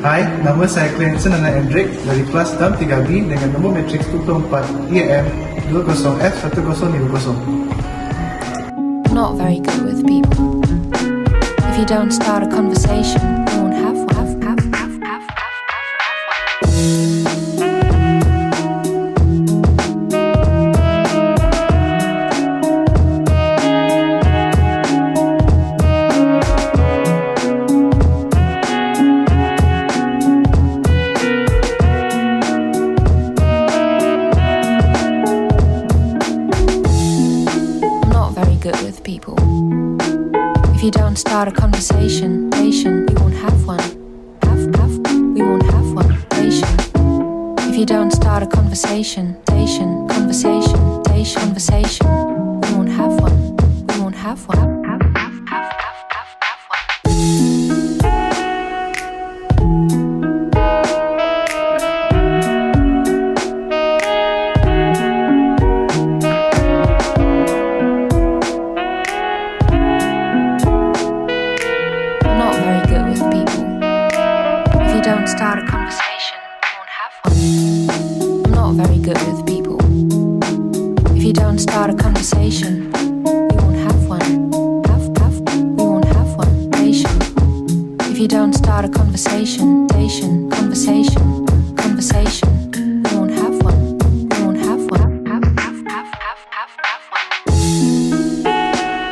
Hai, nama saya Handson Anak Andrek dari kelas DAM 3B dengan nombor matriks 24 IAM 20F1050. Not very good with people. If you don't start a conversation, you won't have one. People. If you don't start a conversation, we won't have one. We won't have one. If you don't start a conversation, conversation, we won't have one. We won't have one. Start a conversation, you won't have one. I'm not very good with people. If you don't start a conversation, we won't have one. We won't have one. If you don't start a conversation, conversation,